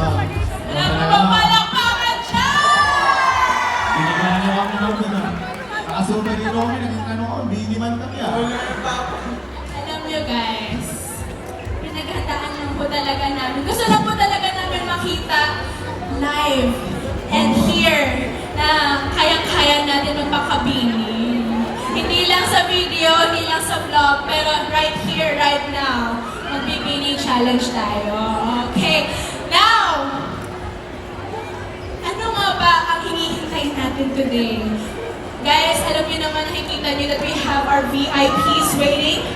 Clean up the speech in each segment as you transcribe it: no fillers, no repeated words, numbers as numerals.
Wala po bang palakpakan siya? Pinaglalawak na naman na. Nakasubay ni Romy, naging ano ko, miniman kami ah. Alam nyo guys, pinaghandaan lang po talaga namin. Gusto lang po talaga namin makita live and hear na kayang-kaya natin magpakabini. Hindi lang sa video, hindi lang sa vlog, pero right here, right now, magbibini challenge tayo. Okay, now, ano nga ba ang hinihintay natin today? Guys, alam niyo naman, nakikita niyo that we have our VIPs waiting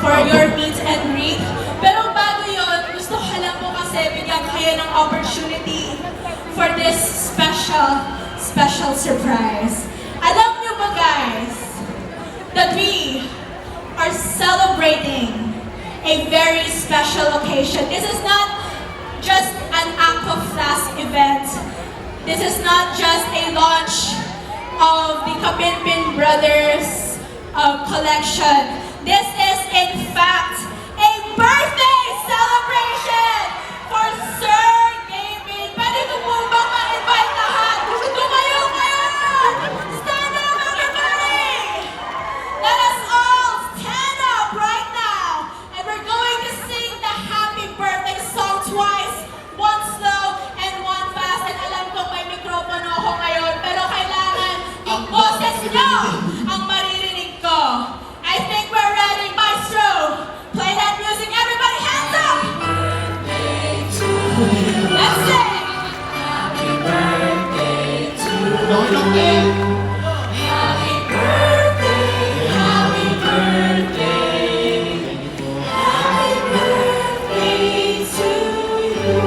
for your meet and greet. Pero bago yun, gusto ko lang po kasi bigyan kayo ng opportunity for this special surprise. Alam niyo ba guys, that we are celebrating a very special occasion. This is not just an Aqua Flask event. This is not just a launch of the Kapinpin Brothers collection. This is in fact a birthday celebration for Sir David. Pwede ko po ba ma-invite lahat? Tumayo kayo! Stand up everybody! Let us all stand up right now and we're going to sing the happy birthday song twice. One slow and one fast. And alam ko may mikropono ako ngayon, pero kailangan yung boses nyo ang maririnig ko. I think we're ready, Maestro. Play that music, everybody hands up! Let's sing! Happy birthday to you. Happy birthday, happy birthday. Happy birthday to you.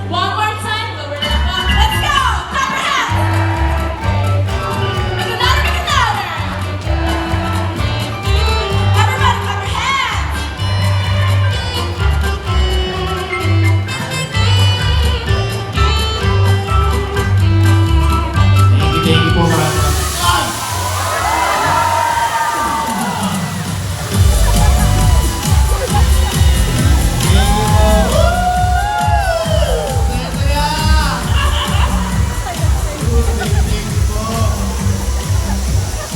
One more time, lower that one. Let's go! Clap your hands! Make it louder, make it louder! Everybody clap your hands! Thank you po maraming.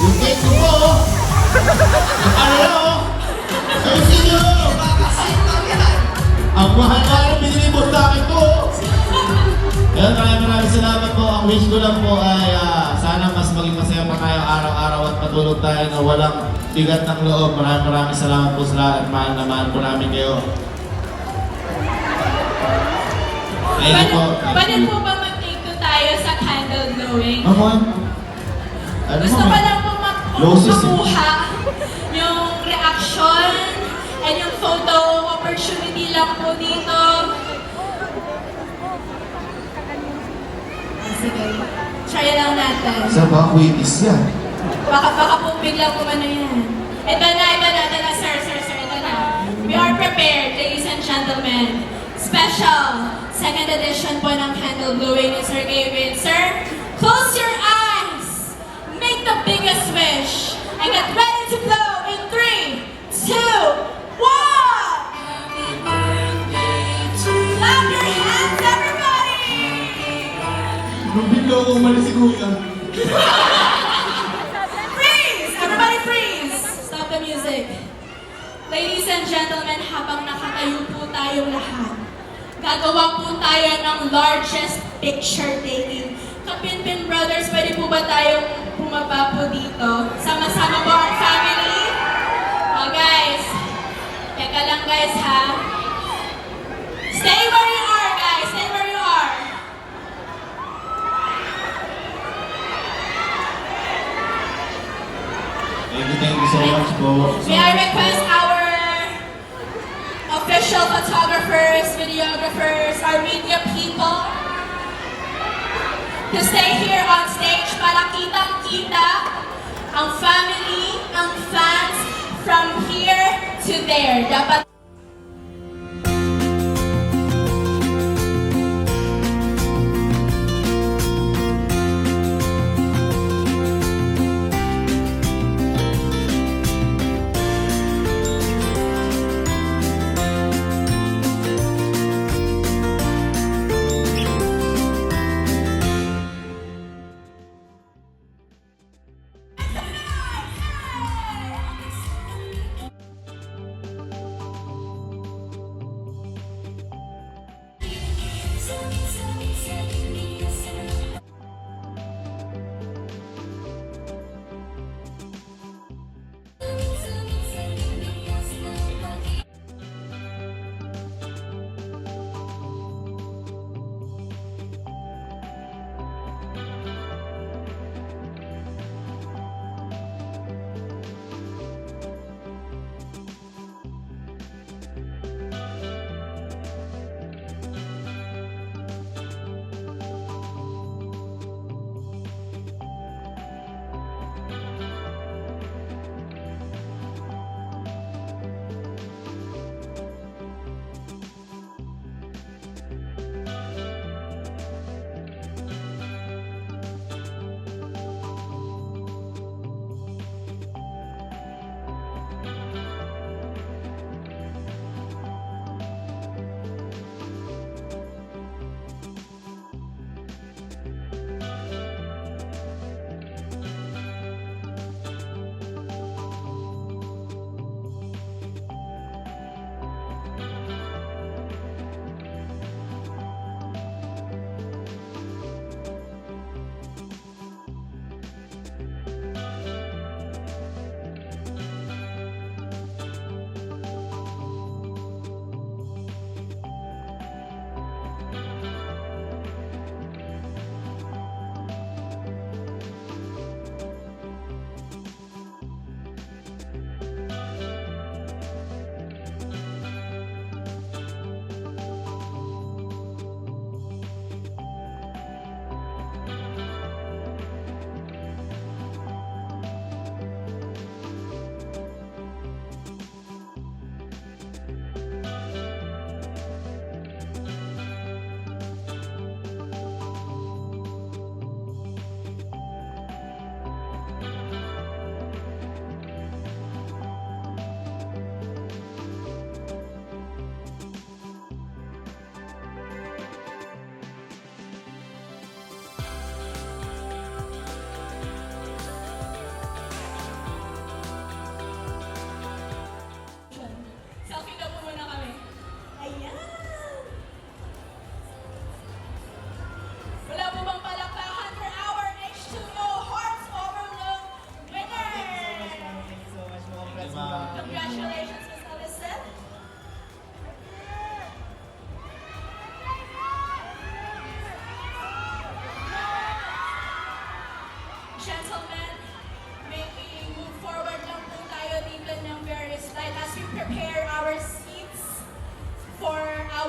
Yung cake ko po, ano na oh? Ayusin nyo! Ang mahal-mahal ang binili mo sa akin ko! Kaya maraming salamat po. Ang wish ko lang po ay sana mas maging masaya pa tayo araw-araw at matulog tayo na walang bigat ng loob. Maraming salamat po sa lahat at mahal na mahal po namin kayo. Thank you po. Pwede po ba mag-take two tayo sa candle glowing? Mamon? Ano Gusto mo? ko lang po Roses, eh. makuha yung reaction and yung photo opportunity lang po dito. Sige, try lang natin. Sa mga quitis yan. Baka po biglang kumano yan. Ito na, sir, ito na. We are prepared, ladies and gentlemen. Special, second edition po ng candle glowing ni Sir Gavin. Sir, close your eyes. Make the biggest wish. And get ready to blow in 3, 2, 1! Happy birthday to you. Clap your hands, everybody! Nung bigla ko umalis si Kuya. Freeze! Everybody freeze! Stop the music. Ladies and gentlemen, habang nakatayo po tayong lahat, gagawa po tayo ng largest picture taking. Kapinpin Brothers, pwede po ba tayong bumaba po dito? Sama-sama po our family? Oh guys, teka lang guys ha. Stay where you are guys, stay where you are. Thank you so much po. May I request our official photographers, videographers, our media people to stay here on stage para kitang-kita ang family, ang fans from here to there. Dapat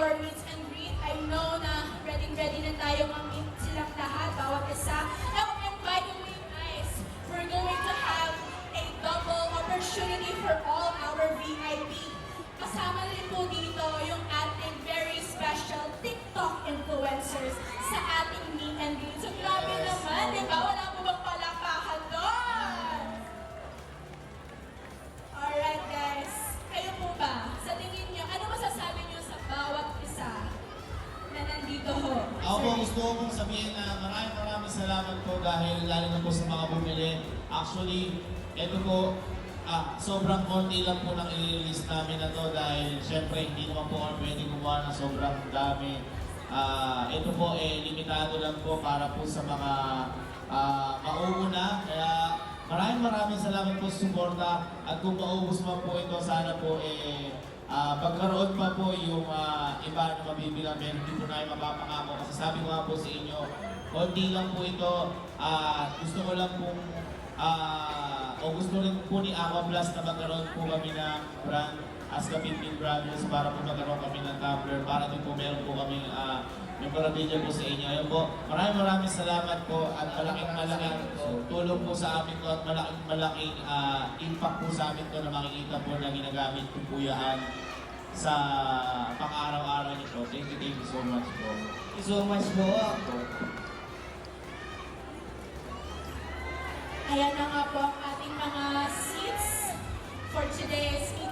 our meets and greet. I know na ready na tayo mag-meet silang lahat, bawat isa. And by the way guys, we're going to have a double opportunity for all our VIP. Kasama rin po dito yung ating very special TikTok influencers sa ating meet and greet. So grabe naman, di ba? Wala mo bang palakpakan doon? Alright guys, kayo po ba? Sa tingin niyo, ano masasabi niyo sa bawat isa na nandito ho? Ako po gusto ko pong sabihin na maraming salamat po dahil lalo na po sa mga bumili. Actually, ito po, sobrang konti lang po nang i-release namin na to dahil syempre hindi naman po kami pwede gumawa ng sobrang dami. Ito po limitado lang po para po sa mga mauuna. Kaya maraming salamat po sa suporta at kung maubos man po ito, sana po pagkaroon pa po yung iba na mabibilang hindi po namin mapapangako kasi sabi ko nga po sa inyo, konti lang po ito. Gusto ko lang pong o gusto rin po ni Aqua Plus na magkaroon po kami ng brand as Kapitpin Brothers para po magkaroon kami ng tumbler para din po meron po kami memorabilia po sa inyo. Ayun po, maraming salamat po at malaking tulong po sa amin to at malaking impact po sa amin to na makikita po na ginagamit po po yan sa pang-araw-araw nito. Thank you so much po. Thank you so much po. Ayan na nga po ang ating mga seats for today's meet